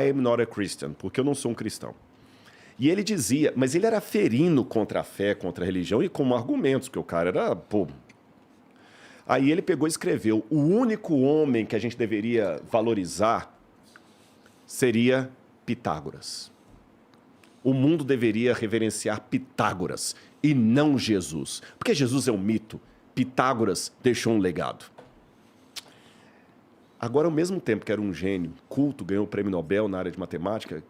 I am not a Christian, porque eu não sou um cristão. E ele dizia, mas ele era ferino contra a fé, contra a religião e com argumentos, porque o cara era, pô. Aí ele pegou e escreveu, o único homem que a gente deveria valorizar seria Pitágoras. O mundo deveria reverenciar Pitágoras e não Jesus. Porque Jesus é um mito. Pitágoras deixou um legado. Agora, ao mesmo tempo que era um gênio, culto, ganhou o prêmio Nobel na área de matemática,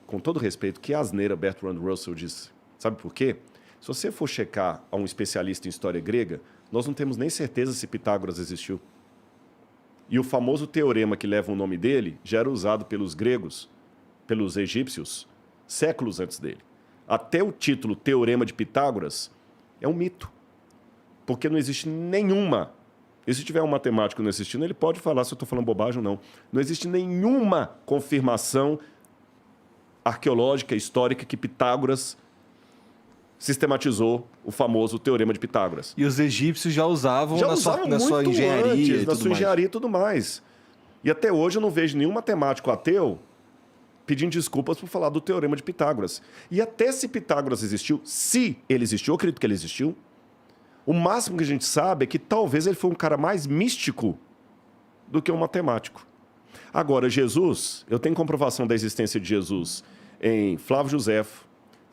com todo respeito, que asneira Bertrand Russell disse. Sabe por quê? Se você for checar a um especialista em história grega, nós não temos nem certeza se Pitágoras existiu. E o famoso teorema que leva o nome dele já era usado pelos gregos, pelos egípcios, séculos antes dele. Até o título Teorema de Pitágoras é um mito. Porque não existe nenhuma... E se tiver um matemático não assistindo, ele pode falar se eu estou falando bobagem ou não. Não existe nenhuma confirmação arqueológica, histórica, que Pitágoras sistematizou o famoso Teorema de Pitágoras. E os egípcios já usavam na sua engenharia antes, na sua engenharia e tudo mais. E até hoje eu não vejo nenhum matemático ateu pedindo desculpas por falar do Teorema de Pitágoras. E até se Pitágoras existiu, se ele existiu, eu acredito que ele existiu, o máximo que a gente sabe é que talvez ele foi um cara mais místico do que um matemático. Agora, Jesus, eu tenho comprovação da existência de Jesus em Flávio Josefo,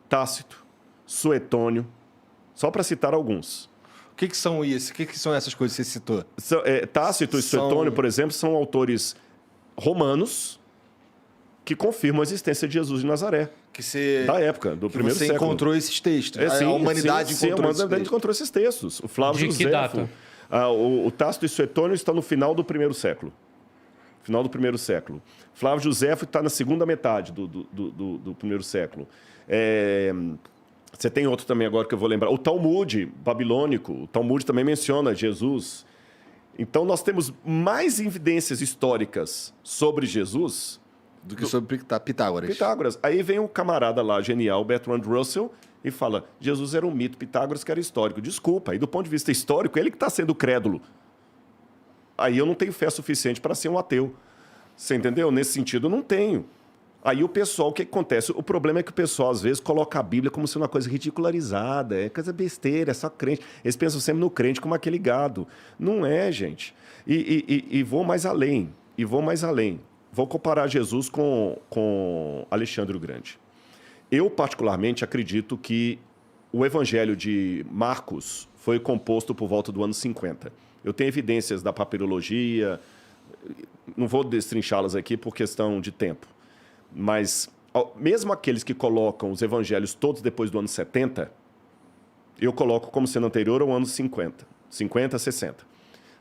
Tácito, Suetônio, só para citar alguns. O que são isso? O que são essas coisas que você citou? Tácito e Suetônio, por exemplo, são autores romanos que confirmam a existência de Jesus de Nazaré. Da época, do primeiro século. Você encontrou esses textos. Sim, a humanidade encontrou esses textos. O Flávio Josefo. De que data? O Tácito e Suetônio estão no final do primeiro século. Flávio Josefo está na segunda metade do primeiro século. Você tem outro também agora que eu vou lembrar. O Talmud babilônico. O Talmud também menciona Jesus. Então, nós temos mais evidências históricas sobre Jesus do que sobre Pitágoras. Aí vem o camarada lá, genial, Bertrand Russell, e fala, Jesus era um mito, Pitágoras que era histórico. Desculpa, aí do ponto de vista histórico, ele que está sendo crédulo. Aí eu não tenho fé suficiente para ser um ateu. Você entendeu? Nesse sentido, eu não tenho. Aí o pessoal, o que acontece? O problema é que o pessoal, às vezes, coloca a Bíblia como sendo uma coisa ridicularizada, é coisa besteira, é só crente. Eles pensam sempre no crente como aquele gado. Não é, gente. E vou mais além. Vou comparar Jesus com Alexandre o Grande. Eu, particularmente, acredito que o Evangelho de Marcos foi composto por volta do ano 50. Eu tenho evidências da papirologia, não vou destrinchá-las aqui por questão de tempo, mas mesmo aqueles que colocam os evangelhos todos depois do ano 70, eu coloco como sendo anterior ao ano 50, 60.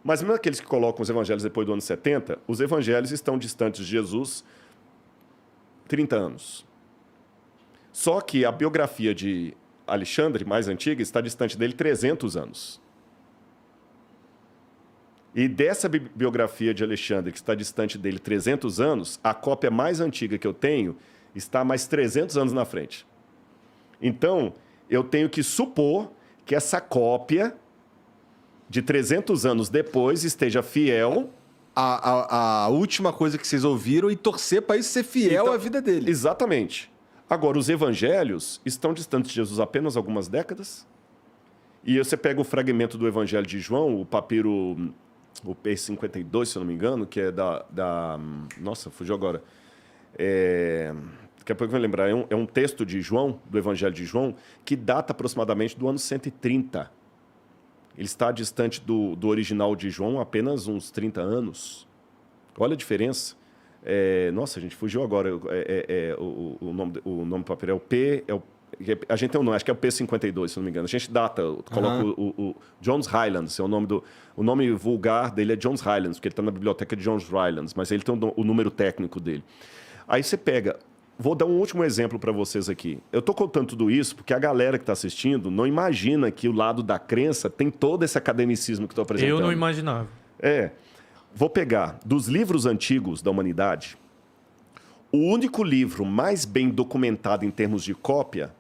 Mas mesmo aqueles que colocam os evangelhos depois do ano 70, os evangelhos estão distantes de Jesus 30 anos. Só que a biografia de Alexandre, mais antiga, está distante dele 300 anos. E dessa biografia de Alexandre, que está distante dele 300 anos, a cópia mais antiga que eu tenho está mais 300 anos na frente. Então, eu tenho que supor que essa cópia de 300 anos depois esteja fiel a última coisa que vocês ouviram e torcer para isso ser fiel à vida dele. Exatamente. Agora, os evangelhos estão distantes de Jesus apenas algumas décadas. E você pega o fragmento do Evangelho de João, o papiro, o P52, se eu não me engano, que é nossa, fugiu agora. Daqui a pouco eu vou lembrar. É um texto de João, do Evangelho de João, que data aproximadamente do ano 130. Ele está distante do original de João apenas uns 30 anos. Olha a diferença. Nossa, a gente fugiu agora. O nome do papel é o P... a gente tem um nome, acho que é o P52, se não me engano. A gente data, coloca o Johns Highlands, o nome vulgar dele é Johns Highlands, porque ele está na biblioteca de Johns Highlands, mas ele tem o número técnico dele. Aí você pega... Vou dar um último exemplo para vocês aqui. Eu estou contando tudo isso porque a galera que está assistindo não imagina que o lado da crença tem todo esse academicismo que estou apresentando. Eu não imaginava. Vou pegar dos livros antigos da humanidade, o único livro mais bem documentado em termos de cópia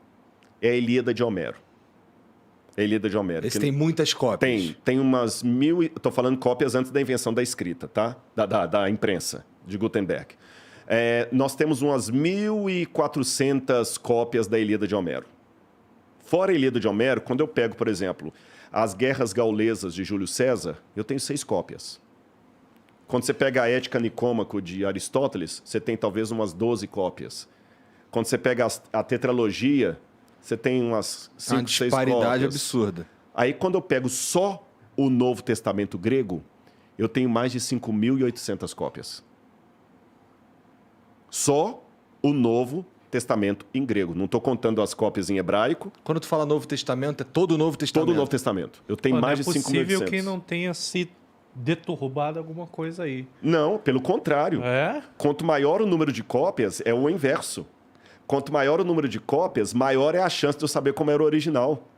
é a Ilíada de Homero. Esse tem muitas cópias. Tem umas 1000... Estou falando cópias antes da invenção da escrita, tá? Da imprensa, de Gutenberg. Nós temos umas 1.400 cópias da Ilíada de Homero. Fora a Ilíada de Homero, quando eu pego, por exemplo, as Guerras Gaulesas de Júlio César, eu tenho 6 cópias. Quando você pega a Ética Nicômaco de Aristóteles, você tem talvez umas 12 cópias. Quando você pega a Tetralogia, você tem umas 5, 6 cópias. Uma disparidade absurda. Aí, quando eu pego só o Novo Testamento grego, eu tenho mais de 5.800 cópias. Só o Novo Testamento em grego. Não estou contando as cópias em hebraico. Quando tu fala Novo Testamento, é todo o Novo Testamento? Todo o Novo Testamento. Eu tenho mais de 5.800. É possível que não tenha se deturbado alguma coisa aí. Não, pelo contrário. Quanto maior o número de cópias, é o inverso. Quanto maior o número de cópias, maior é a chance de eu saber como era o original.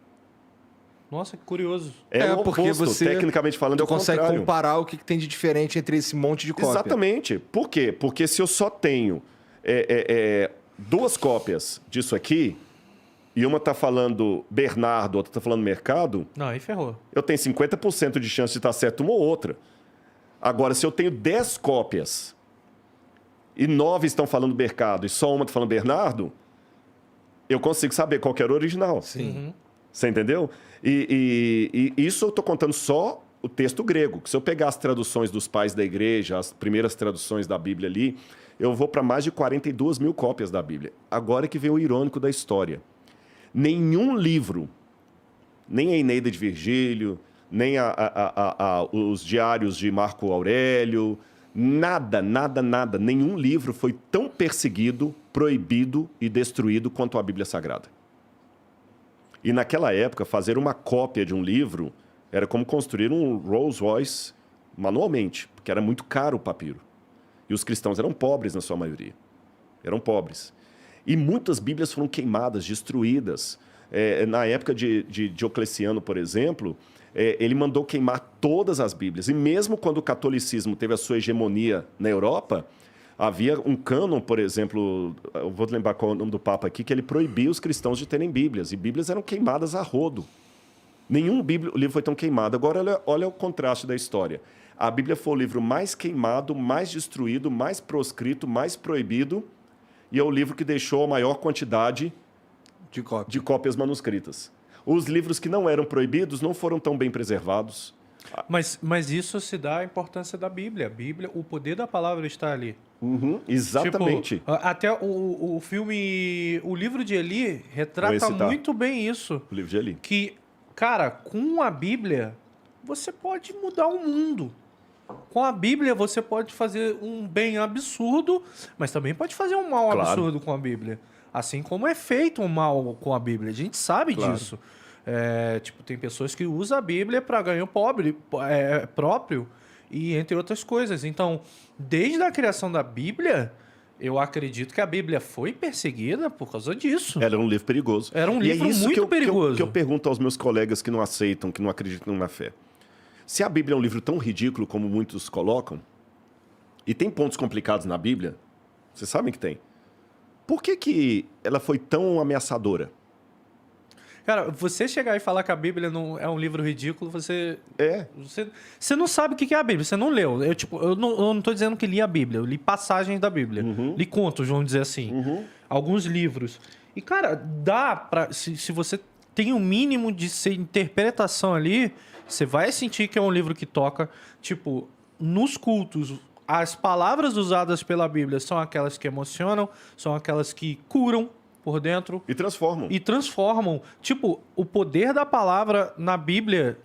Nossa, que curioso. O porque oposto, você tecnicamente falando, é o consegue contrário. comparar o que tem de diferente entre esse monte de cópia. Exatamente. Por quê? Porque se eu só tenho 2 cópias disso aqui, e uma está falando Bernardo, outra está falando mercado, Não, aí ferrou. eu tenho 50% de chance de estar certo uma ou outra. Agora, se eu tenho 10 cópias e 9 estão falando mercado e só uma está falando Bernardo, eu consigo saber qual que era o original. Sim. Você entendeu? E isso eu estou contando só o texto grego. Se eu pegar as traduções dos pais da igreja, as primeiras traduções da Bíblia ali, eu vou para mais de 42 mil cópias da Bíblia. Agora que vem o irônico da história. Nenhum livro, nem a Eneida de Virgílio, nem os diários de Marco Aurélio, nada, nenhum livro foi tão perseguido, proibido e destruído quanto a Bíblia Sagrada. E naquela época, fazer uma cópia de um livro era como construir um Rolls Royce manualmente, porque era muito caro o papiro. E os cristãos eram pobres na sua maioria. Eram pobres. E muitas Bíblias foram queimadas, destruídas. Na época de Diocleciano, por exemplo, ele mandou queimar todas as Bíblias. E mesmo quando o catolicismo teve a sua hegemonia na Europa, havia um cânon, por exemplo, eu vou lembrar qual é o nome do Papa aqui, que ele proibia os cristãos de terem Bíblias. E Bíblias eram queimadas a rodo. Nenhum livro foi tão queimado. Agora, olha o contraste da história. A Bíblia foi o livro mais queimado, mais destruído, mais proscrito, mais proibido, e é o livro que deixou a maior quantidade de cópias manuscritas. Os livros que não eram proibidos não foram tão bem preservados. Mas isso se dá à importância da Bíblia. A Bíblia, o poder da palavra está ali. Exatamente. Tipo, até o filme O Livro de Eli retrata muito bem isso. O Livro de Eli. Que, cara, com a Bíblia, você pode mudar o mundo. Com a Bíblia, você pode fazer um bem absurdo, mas também pode fazer um mal absurdo com a Bíblia. Assim como é feito um mal com a Bíblia. A gente sabe disso. Tem pessoas que usam a Bíblia para ganho próprio e entre outras coisas. Então, desde a criação da Bíblia, eu acredito que a Bíblia foi perseguida por causa disso. Era um livro perigoso. Era um livro muito perigoso. Que eu pergunto aos meus colegas que não aceitam, que não acreditam na fé. Se a Bíblia é um livro tão ridículo como muitos colocam, e tem pontos complicados na Bíblia, vocês sabem que tem, por que ela foi tão ameaçadora? Cara, você chegar e falar que a Bíblia não é um livro ridículo, você não sabe o que é a Bíblia, você não leu. Eu não estou dizendo que li a Bíblia, eu li passagens da Bíblia, li contos, vamos dizer assim, alguns livros. E, cara, dá pra... Se você tem um mínimo de interpretação ali, você vai sentir que é um livro que toca. Tipo, nos cultos, as palavras usadas pela Bíblia são aquelas que emocionam, são aquelas que curam por dentro. E transformam. Tipo, o poder da palavra na Bíblia...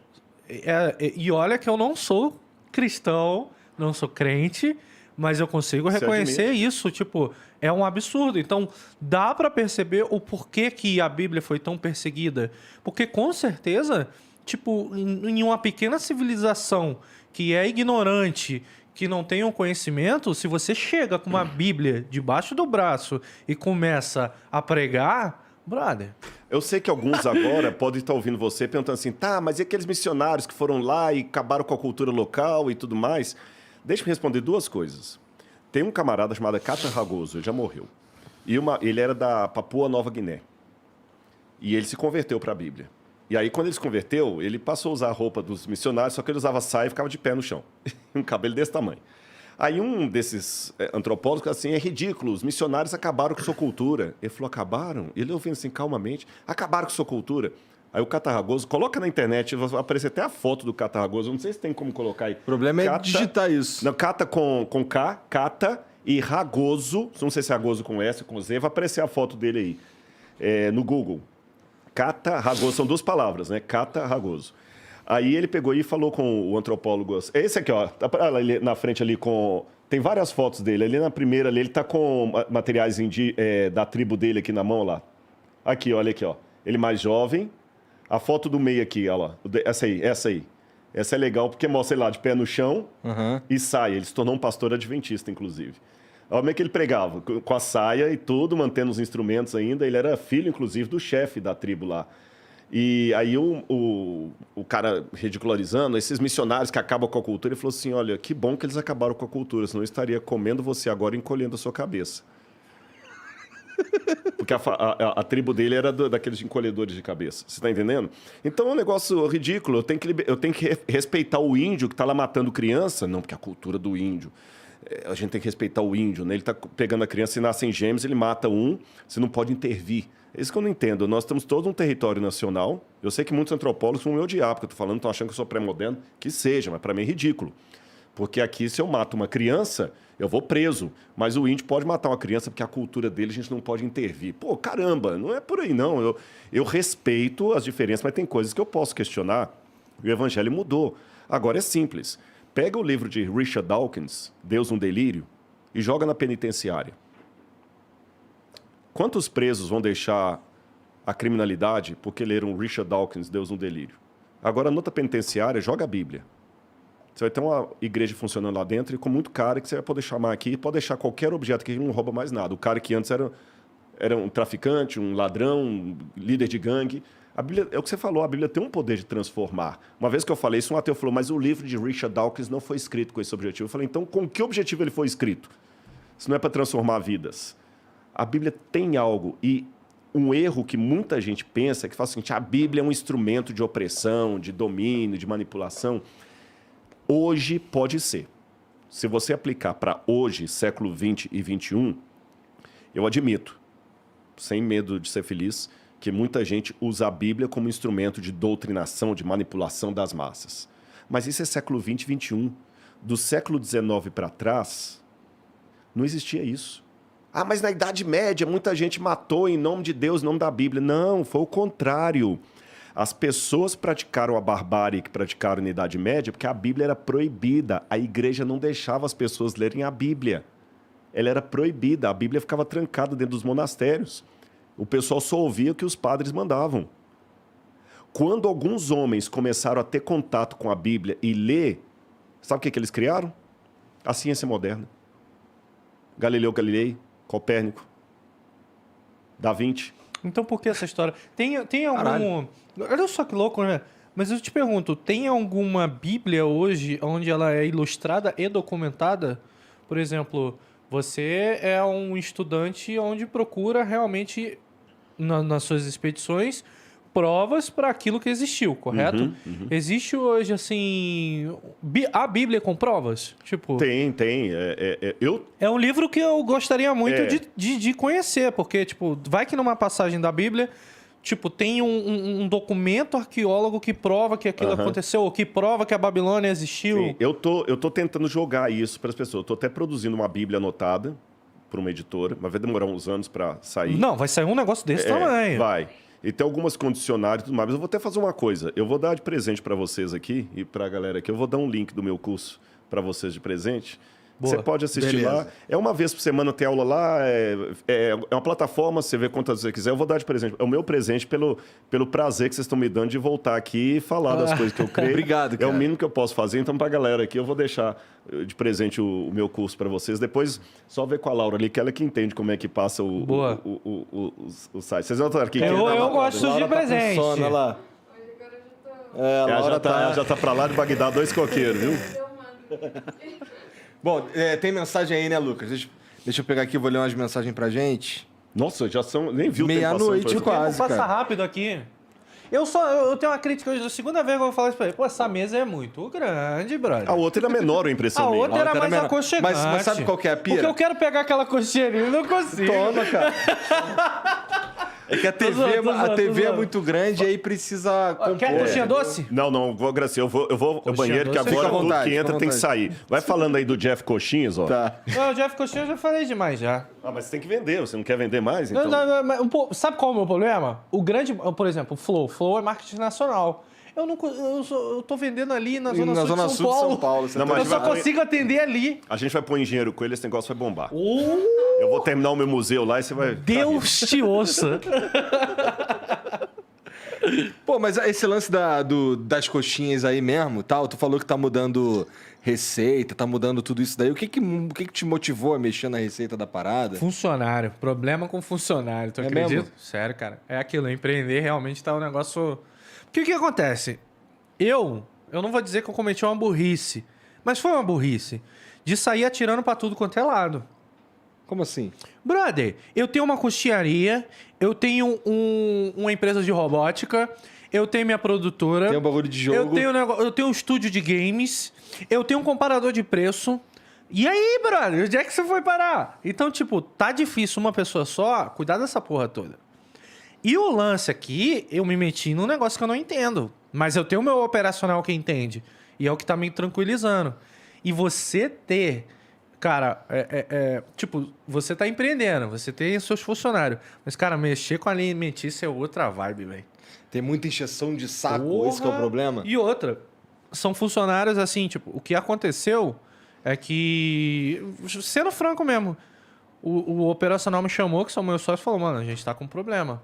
E olha que eu não sou cristão, não sou crente, mas eu consigo reconhecer isso. Tipo, é um absurdo. Então, dá para perceber o porquê que a Bíblia foi tão perseguida. Porque, com certeza, tipo, em uma pequena civilização que é ignorante, que não tem um conhecimento, se você chega com uma Bíblia debaixo do braço e começa a pregar, brother... Eu sei que alguns agora podem estar ouvindo você perguntando assim, tá, mas e aqueles missionários que foram lá e acabaram com a cultura local e tudo mais? Deixa eu responder 2 coisas. Tem um camarada chamado Kata Ragoso, ele já morreu. E ele era da Papua Nova Guiné. E ele se converteu para a Bíblia. E aí, quando ele se converteu, ele passou a usar a roupa dos missionários, só que ele usava saia e ficava de pé no chão. Um cabelo desse tamanho. Aí um desses antropólogos, assim, é ridículo, os missionários acabaram com sua cultura. Ele falou, acabaram? Ele ouvindo assim, calmamente, acabaram com sua cultura. Aí o Catarragoso, coloca na internet, vai aparecer até a foto do Catarragoso, não sei se tem como colocar aí. O problema é digitar isso. Não, Cata com K, Cata e Ragoso, não sei se é Ragoso com S ou com Z, vai aparecer a foto dele aí, no Google. Cata, Ragoso, são duas palavras, né? Cata, Ragoso. Aí ele pegou e falou com o antropólogo, esse aqui, ó, tá ali na frente ali com... Tem várias fotos dele, ali na primeira ali, ele tá com materiais da tribo dele aqui na mão, lá. Aqui, olha aqui, ó. Ele mais jovem. A foto do meio aqui, olha lá. Essa aí. Essa é legal porque mostra ele lá de pé no chão e sai. Ele se tornou um pastor adventista, inclusive. Olha como é que ele pregava, com a saia e tudo, mantendo os instrumentos ainda. Ele era filho, inclusive, do chefe da tribo lá. E aí o cara ridicularizando, esses missionários que acabam com a cultura, ele falou assim, olha, que bom que eles acabaram com a cultura, senão eu estaria comendo você agora e encolhendo a sua cabeça. Porque a tribo dele era daqueles encolhedores de cabeça. Você está entendendo? Então é um negócio ridículo. Eu tenho que respeitar o índio que está lá matando criança. Não, porque a cultura do índio. A gente tem que respeitar o índio, né? Ele está pegando a criança, se nascem gêmeos, ele mata um, você não pode intervir. É isso que eu não entendo. Nós temos todo um território nacional. Eu sei que muitos antropólogos vão me odiar, porque eu estou falando, estão achando que eu sou pré-moderno. Que seja, mas para mim é ridículo. Porque aqui, se eu mato uma criança, eu vou preso. Mas o índio pode matar uma criança porque a cultura dele a gente não pode intervir. Pô, caramba, não é por aí, não. Eu respeito as diferenças, mas tem coisas que eu posso questionar. O evangelho mudou. Agora é simples. Pega o livro de Richard Dawkins, Deus um Delírio, e joga na penitenciária. Quantos presos vão deixar a criminalidade porque leram Richard Dawkins, Deus um Delírio? Agora, na outra penitenciária, joga a Bíblia. Você vai ter uma igreja funcionando lá dentro e com muito cara que você vai poder chamar aqui, pode deixar qualquer objeto que não rouba mais nada. O cara que antes era um traficante, um ladrão, um líder de gangue. A Bíblia, é o que você falou, a Bíblia tem um poder de transformar. Uma vez que eu falei isso, um ateu falou, mas o livro de Richard Dawkins não foi escrito com esse objetivo. Eu falei, então com que objetivo ele foi escrito? Se não é para transformar vidas. A Bíblia tem algo e um erro que muita gente pensa é que fala o seguinte, a Bíblia é um instrumento de opressão, de domínio, de manipulação. Hoje pode ser. Se você aplicar para hoje, século 20 e 21, eu admito, sem medo de ser feliz, que muita gente usa a Bíblia como instrumento de doutrinação, de manipulação das massas. Mas isso é século 20 e 21. Do século 19 para trás, não existia isso. Ah, mas na Idade Média muita gente matou em nome de Deus, em nome da Bíblia. Não, foi o contrário. As pessoas praticaram a barbárie que praticaram na Idade Média porque a Bíblia era proibida. A igreja não deixava as pessoas lerem a Bíblia. Ela era proibida. A Bíblia ficava trancada dentro dos monastérios. O pessoal só ouvia o que os padres mandavam. Quando alguns homens começaram a ter contato com a Bíblia e ler, sabe o que eles criaram? A ciência moderna. Galileu Galilei, Copérnico, Da Vinci. Então por que essa história? Tem algum... Caralho. Olha só que louco, né? Mas eu te pergunto, tem alguma Bíblia hoje onde ela é ilustrada e documentada? Por exemplo, você é um estudante onde procura realmente, nas suas expedições, provas para aquilo que existiu, correto? Existe hoje, assim... A Bíblia com provas? Tipo... Tem. É um livro que eu gostaria muito de conhecer, porque, tipo, vai que numa passagem da Bíblia, tipo, tem um documento arqueólogo que prova que aquilo aconteceu, ou que prova que a Babilônia existiu. Sim, eu tô tentando jogar isso para as pessoas. Eu tô até produzindo uma Bíblia anotada por uma editora, mas vai demorar uns anos para sair. Não, vai sair um negócio desse tamanho. Vai. E tem algumas condicionais e tudo mais. Mas eu vou até fazer uma coisa. Eu vou dar de presente para vocês aqui e para a galera aqui. Eu vou dar um link do meu curso para vocês de presente. Boa. Você pode assistir lá. É uma vez por semana, tem aula lá. É uma plataforma, você vê quantas você quiser. Eu vou dar de presente. É o meu presente pelo prazer que vocês estão me dando de voltar aqui e falar das coisas que eu creio. Obrigado, cara. É o mínimo que eu posso fazer. Então, para a galera aqui, eu vou deixar de presente o meu curso para vocês. Depois, só ver com a Laura ali, que ela que entende como é que passa o site. Vocês vão estar aqui. Eu gosto de presente. Olha lá. Ela já tá para lá de Bagdá, 2 coqueiros, viu? Bom, tem mensagem aí, né, Lucas? Deixa eu pegar aqui, vou ler umas mensagens pra gente. Nossa, já são... Nem viu o tempo meia-noite passando. quase, passa cara. rápido aqui. Eu tenho uma crítica hoje, a segunda vez que eu vou falar isso pra ele. Pô, essa mesa é muito grande, brother. A outra era menor, a impressão A minha. outra era mais menor. aconchegante. Mas sabe qual que é a pira? Porque eu quero pegar aquela coxinha ali, eu não consigo. Toma, cara. É que a TV é muito grande e aí precisa compor. Quer coxinha doce? Não, Graci, eu vou ao banheiro, que doce. agora Fica à tudo vontade, que entra fica à tem que vontade. sair. Vai falando aí do Jeff Coxinhas, ó. Tá. Não, o Jeff Coxinha eu já falei demais já. Ah, mas você tem que vender, você não quer vender mais? Então... Mas, sabe qual é o meu problema? O grande, por exemplo, o Flow. Flow é marketing nacional. Eu tô vendendo ali na Zona Sul de São Paulo. Você Não, tá- mas Eu só vai- consigo atender ali. A gente vai pôr engenheiro com ele, esse negócio vai bombar. Eu vou terminar o meu museu lá e você vai... Deus te ouça. Pô, mas esse lance das coxinhas aí mesmo, tal, tu falou que tá mudando receita, tá mudando tudo isso daí. O que te motivou a mexer na receita da parada? Funcionário. Problema com funcionário. Tu É acredita? mesmo? Sério, cara. É aquilo. Empreender realmente tá um negócio... Porque o que acontece? Eu não vou dizer que eu cometi uma burrice, mas foi uma burrice de sair atirando pra tudo quanto é lado. Como assim? Brother, eu tenho uma coxinharia, eu tenho uma empresa de robótica, eu tenho minha produtora. Tem um bagulho de jogo. Eu tenho um estúdio de games, eu tenho um comparador de preço. E aí, brother, onde é que você foi parar? Então, tipo, tá difícil uma pessoa só cuidar dessa porra toda. E o lance aqui, eu me meti num negócio que eu não entendo. Mas eu tenho o meu operacional que entende. E é o que tá me tranquilizando. E você ter... Cara, tipo, você tá empreendendo, você tem seus funcionários. Mas, cara, mexer com a alimentícia é outra vibe, velho. Tem muita encheção de saco, Porra! esse que é o problema? E outra, são funcionários assim, tipo, o que aconteceu é que, sendo franco mesmo, o operacional me chamou, que são meus sócios, e falou, mano, a gente tá com um problema.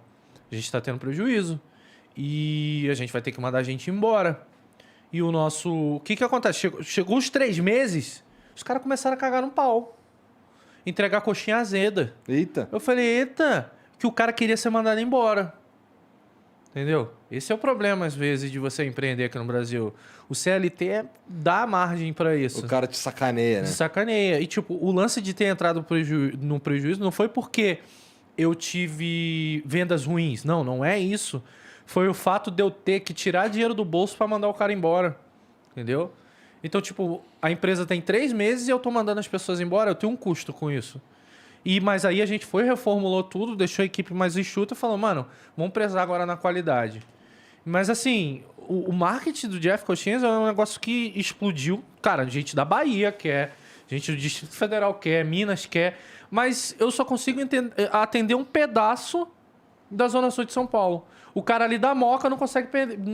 A gente tá tendo prejuízo. E a gente vai ter que mandar a gente embora. E o nosso... O que acontece? Chegou os 3 meses, os caras começaram a cagar no pau. Entregar coxinha azeda. Eita. Eu falei, eita, que o cara queria ser mandado embora. Entendeu? Esse é o problema, às vezes, de você empreender aqui no Brasil. O CLT dá margem pra isso. O cara te sacaneia, né? Te sacaneia. E, tipo, o lance de ter entrado no prejuízo não foi porque eu tive vendas ruins. Não é isso. Foi o fato de eu ter que tirar dinheiro do bolso pra mandar o cara embora. Entendeu? Então, tipo, a empresa tem 3 meses e eu tô mandando as pessoas embora, eu tenho um custo com isso. Mas aí a gente reformulou tudo, deixou a equipe mais enxuta e falou, mano, vamos prezar agora na qualidade. Mas assim, o marketing do Jeff Coxinhas é um negócio que explodiu. Cara, gente da Bahia quer, gente do Distrito Federal quer, Minas quer, mas eu só consigo atender um pedaço da Zona Sul de São Paulo. O cara ali da Moca não consegue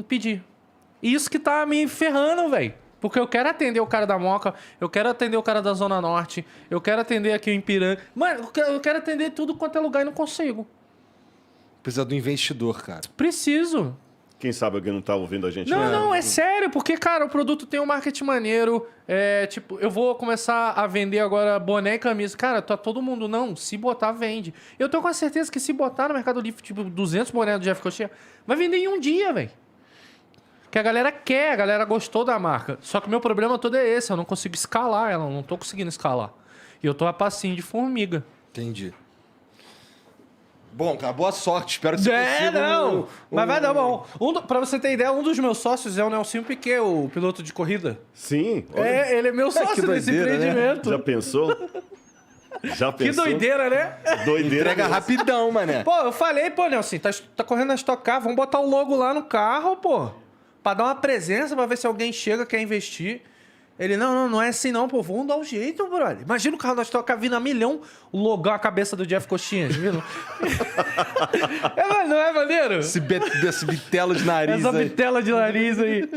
pedir. Isso que tá me ferrando, velho. Porque eu quero atender o cara da Moca, eu quero atender o cara da Zona Norte, eu quero atender aqui o Ipiranga. Mano, eu quero atender tudo quanto é lugar e não consigo. Precisa do investidor, cara. Preciso. Quem sabe alguém não tá ouvindo a gente? Não, é sério, porque, cara, o produto tem um marketing maneiro. Tipo, eu vou começar a vender agora boné e camisa. Cara, tá todo mundo, não, se botar, vende. Eu tenho quase certeza que se botar no Mercado Livre, tipo, 200 boné do Jeff Coxinha, vai vender em um dia, velho. Que a galera quer, a galera gostou da marca. Só que o meu problema todo é esse, eu não consigo escalar ela, eu não tô conseguindo escalar. E eu tô a passinho de formiga. Entendi. Bom, cara, boa sorte. Espero que você consiga. Não! Mas vai dar bom. Pra você ter ideia, um dos meus sócios é o Nelsinho Piquet, o piloto de corrida. Sim. Olha, Ele é meu sócio que nesse doideira, né? empreendimento. já pensou? Já Que pensou? doideira, né? Doideira. Entrega mesmo. rapidão, mané. Pô, eu falei, pô, Nelson, tá correndo na Stock Car, vamos botar o logo lá no carro, pô. Pra dar uma presença, pra ver se alguém chega, quer investir. Ele, não é assim não, pô, vamos dar um jeito, brother. Imagina o carro da Stock Car vindo a milhão, o logão, a cabeça do Jeff Coxinhas, viu? Não é maneiro? Esse bitelo de nariz Essa aí. bitela de nariz aí.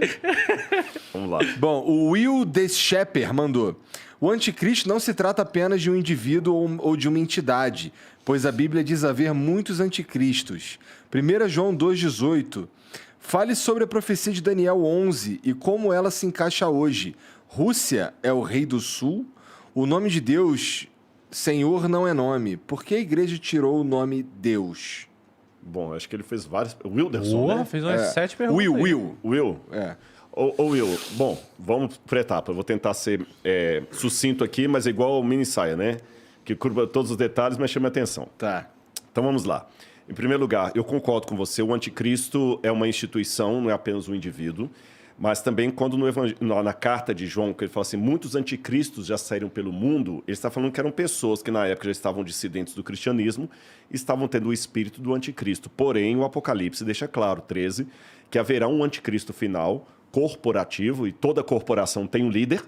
Vamos lá. Bom, o Will Deschepper mandou. O anticristo não se trata apenas de um indivíduo ou de uma entidade, pois a Bíblia diz haver muitos anticristos. 1 João 2,18. Fale sobre a profecia de Daniel 11 e como ela se encaixa hoje. Rússia é o rei do sul? O nome de Deus, Senhor, não é nome. Por que a igreja tirou o nome Deus? Bom, acho que ele fez vários... Wilderson, né? Fez umas 7 perguntas. Will. É. Ô, Will, bom, vamos por etapa. Eu vou tentar ser sucinto aqui, mas igual o mini saia, né? Que curva todos os detalhes, mas chama a atenção. Tá. Então vamos lá. Em primeiro lugar, eu concordo com você, o anticristo é uma instituição, não é apenas um indivíduo, mas também quando na carta de João, que ele fala assim, muitos anticristos já saíram pelo mundo, ele está falando que eram pessoas que na época já estavam dissidentes do cristianismo, estavam tendo o espírito do anticristo. Porém, o Apocalipse deixa claro, 13, que haverá um anticristo final, corporativo, e toda corporação tem um líder,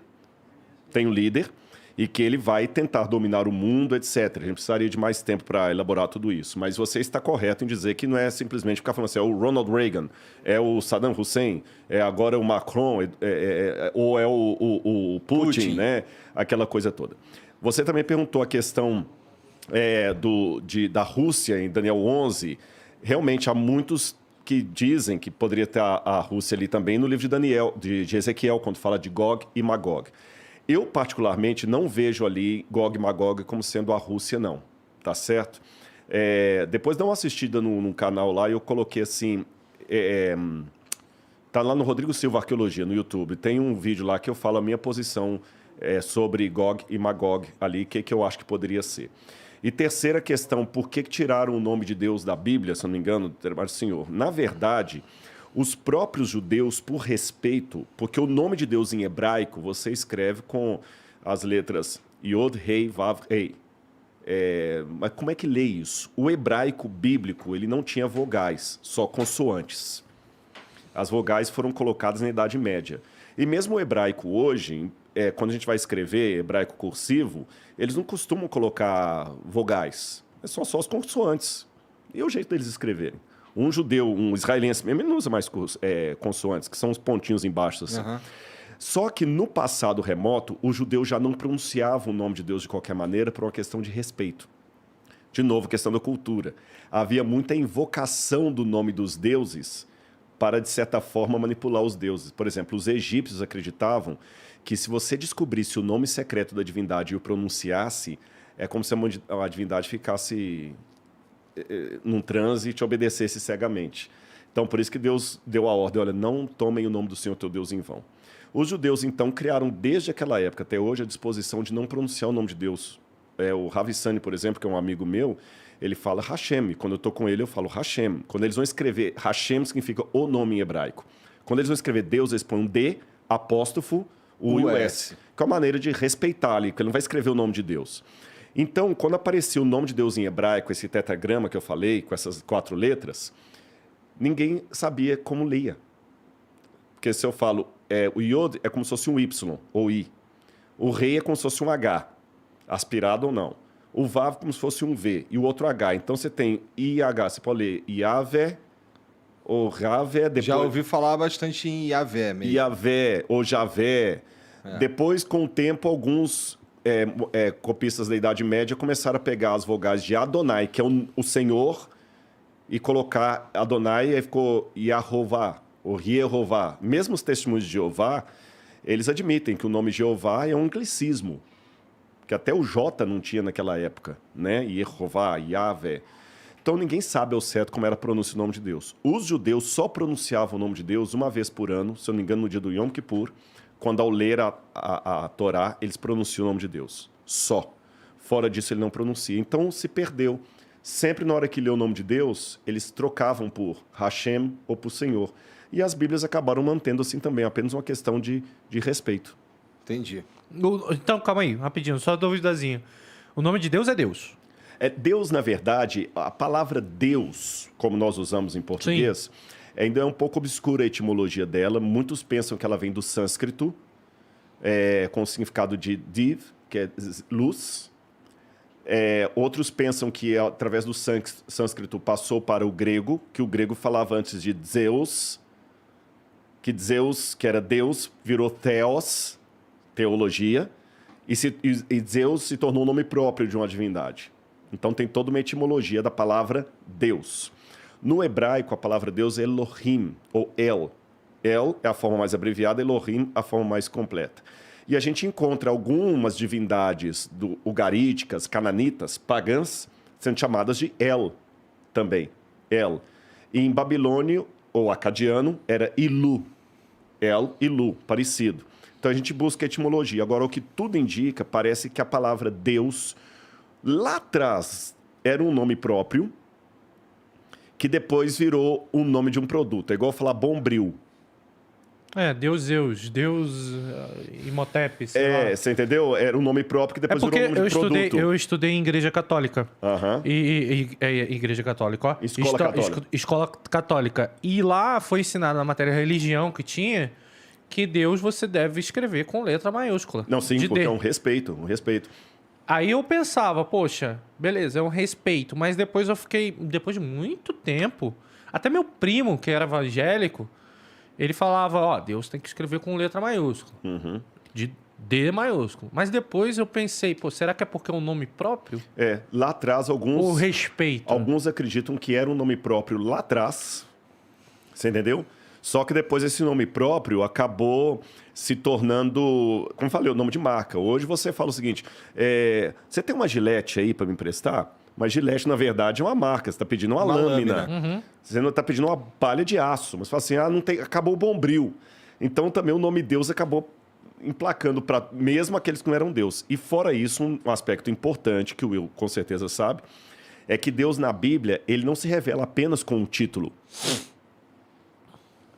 e que ele vai tentar dominar o mundo, etc. A gente precisaria de mais tempo para elaborar tudo isso. Mas você está correto em dizer que não é simplesmente ficar falando assim, é o Ronald Reagan, é o Saddam Hussein, é agora o Macron, ou é o Putin, né? Aquela coisa toda. Você também perguntou a questão da Rússia em Daniel 11. Realmente há muitos que dizem que poderia ter a Rússia ali também no livro de Ezequiel, quando fala de Gog e Magog. Eu, particularmente, não vejo ali Gog e Magog como sendo a Rússia, não. Tá certo? Depois dá uma assistida num canal lá e eu coloquei assim... tá lá no Rodrigo Silva Arqueologia, no YouTube. Tem um vídeo lá que eu falo a minha posição sobre Gog e Magog ali, o que eu acho que poderia ser. E terceira questão, por que tiraram o nome de Deus da Bíblia, se não me engano, Senhor? Na verdade... Os próprios judeus, por respeito, porque o nome de Deus em hebraico você escreve com as letras Yod, Rei, Vav, Rei. Mas como é que lê isso? O hebraico bíblico ele não tinha vogais, só consoantes. As vogais foram colocadas na Idade Média. E mesmo o hebraico hoje, quando a gente vai escrever hebraico cursivo, eles não costumam colocar vogais. São só as consoantes. E é o jeito deles escreverem. Um judeu, um israelense mesmo, ele não usa mais consoantes, que são os pontinhos embaixo. Assim. Uhum. Só que no passado remoto, o judeu já não pronunciava o nome de Deus de qualquer maneira por uma questão de respeito. De novo, questão da cultura. Havia muita invocação do nome dos deuses para, de certa forma, manipular os deuses. Por exemplo, os egípcios acreditavam que se você descobrisse o nome secreto da divindade e o pronunciasse, é como se a divindade ficasse... num transe e te obedecesse cegamente. Então, por isso que Deus deu a ordem, olha, não tomem o nome do Senhor teu Deus em vão. Os judeus, então, criaram desde aquela época até hoje a disposição de não pronunciar o nome de Deus. O Ravi Sani, por exemplo, que é um amigo meu, ele fala Hashem. Quando eu estou com ele, eu falo Hashem. Quando eles vão escrever, Hashem significa o nome em hebraico. Quando eles vão escrever Deus, eles põem um D, apóstrofo, U e o S. Que é uma maneira de respeitar ali, porque ele não vai escrever o nome de Deus. Então, quando aparecia o nome de Deus em hebraico, esse tetragrama que eu falei, com essas 4 letras, ninguém sabia como lia. Porque se eu falo, o Yod é como se fosse um Y ou I. O Rei é como se fosse um H, aspirado ou não. O Vav como se fosse um V e o outro H. Então você tem IH, você pode ler Yahvé ou Ravé. Depois... Já ouvi falar bastante em Yahvé mesmo. Yahvé ou Javé. Depois, com o tempo, alguns... copistas da Idade Média começaram a pegar as vogais de Adonai, que é o Senhor, e colocar Adonai, aí ficou Yahová, ou Yehová. Mesmo os testemunhos de Jeová, eles admitem que o nome Jeová é um anglicismo, que até o J não tinha naquela época, né? Yehová, Yahvé. Então ninguém sabe ao certo como era a pronúncia do nome de Deus. Os judeus só pronunciavam o nome de Deus uma vez por ano, se eu não me engano, no dia do Yom Kippur, quando ao ler a Torá, eles pronunciam o nome de Deus. Só. Fora disso, ele não pronuncia. Então, se perdeu. Sempre na hora que lê o nome de Deus, eles trocavam por Hashem ou por Senhor. E as Bíblias acabaram mantendo assim também, apenas uma questão de respeito. Entendi. Então, calma aí, rapidinho, só duvidazinha. O nome de Deus é Deus. Deus, na verdade, a palavra Deus, como nós usamos em português... Sim. Ainda é um pouco obscura a etimologia dela. Muitos pensam que ela vem do sânscrito, com o significado de div, que é luz. Outros pensam que, através do sânscrito, passou para o grego, que o grego falava antes de Zeus, que Zeus, que era Deus, virou Theos, teologia, e Zeus se tornou o nome próprio de uma divindade. Então tem toda uma etimologia da palavra Deus. No hebraico, a palavra Deus é Elohim, ou El. El é a forma mais abreviada, Elohim a forma mais completa. E a gente encontra algumas divindades ugaríticas, cananitas, pagãs, sendo chamadas de El também. El. E em babilônio, ou acadiano, era Ilu. El, Ilu, parecido. Então a gente busca a etimologia. Agora, o que tudo indica, parece que a palavra Deus, lá atrás, era um nome próprio, que depois virou o nome de um produto. É igual falar Bombril. Deus Zeus, Deus Imhotep, sei lá. Você entendeu? Era um nome próprio que depois virou um nome de produto. Eu estudei em igreja católica. Aham. Igreja católica, ó. Escola católica. Escola católica. E lá foi ensinado na matéria religião que tinha que Deus você deve escrever com letra maiúscula. Não, sim, porque é um respeito, Aí eu pensava, poxa, beleza, é um respeito. Mas depois depois de muito tempo, até meu primo, que era evangélico, ele falava, Deus tem que escrever com letra maiúscula. De D maiúsculo. Mas depois eu pensei, será que é porque é um nome próprio? Lá atrás alguns... Ou respeito? Alguns acreditam que era um nome próprio lá atrás, você entendeu? Só que depois esse nome próprio acabou se tornando, como falei, o nome de marca. Hoje você fala o seguinte, você tem uma Gillette aí para me emprestar? Mas Gillette, na verdade, é uma marca. Você está pedindo uma lâmina. Você não está pedindo uma palha de aço. Mas você fala assim, não tem, acabou o Bombril. Então também o nome Deus acabou emplacando para mesmo aqueles que não eram Deus. E fora isso, um aspecto importante, que o Will com certeza sabe, é que Deus na Bíblia, ele não se revela apenas com um título.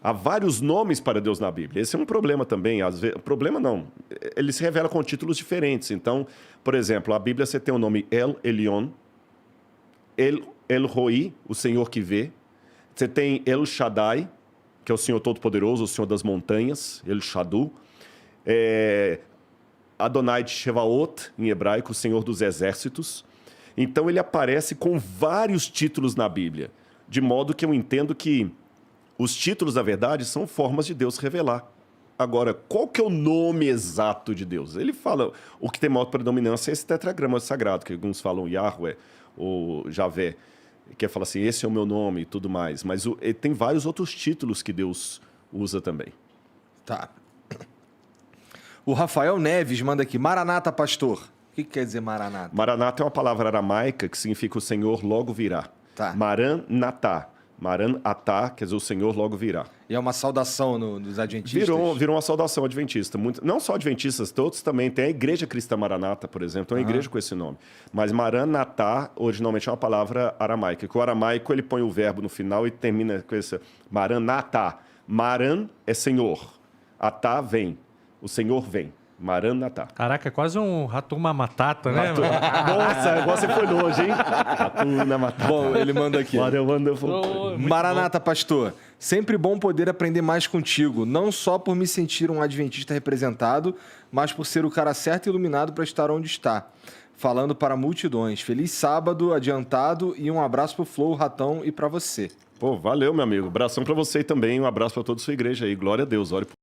Há vários nomes para Deus na Bíblia. Esse é um problema também. Às vezes, problema não. Ele se revela com títulos diferentes. Então, por exemplo, a Bíblia você tem o nome El Elyon, El Roi, o Senhor que vê. Você tem El Shaddai, que é o Senhor Todo-Poderoso, o Senhor das montanhas, El Shadu. Adonai de Shevaot, em hebraico, o Senhor dos exércitos. Então ele aparece com vários títulos na Bíblia, de modo que eu entendo que os títulos, na verdade, são formas de Deus revelar. Agora, qual que é o nome exato de Deus? Ele fala, o que tem maior predominância é esse tetragrama sagrado, que alguns falam Yahweh ou Javé, que fala assim, esse é o meu nome e tudo mais. Mas tem vários outros títulos que Deus usa também. Tá. O Rafael Neves manda aqui, Maranata, pastor. O que quer dizer Maranata? Maranata é uma palavra aramaica que significa o Senhor logo virá. Tá. Maranatá. Maranatá, quer dizer, o Senhor logo virá. E é uma saudação nos adventistas? Virou uma saudação adventista. Não só adventistas, todos também. Tem a Igreja Cristã Maranata, por exemplo, tem uma igreja com esse nome. Mas Maranatá, originalmente, é uma palavra aramaica. Que o aramaico, ele põe o verbo no final e termina com esse Maranatá. Maran é Senhor. Atá vem. O Senhor vem. Maranatá. Caraca, é quase um Hatuna Matata, né? Nossa, agora você foi longe, hein? Hatuna Matata. Bom, ele manda aqui. Maranata, pastor. Sempre bom poder aprender mais contigo, não só por me sentir um adventista representado, mas por ser o cara certo e iluminado para estar onde está. Falando para multidões. Feliz sábado, adiantado, e um abraço pro Flow, Ratão e para você. Valeu, meu amigo. Abração para você também. Um abraço para toda a sua igreja aí. Glória a Deus. Ore por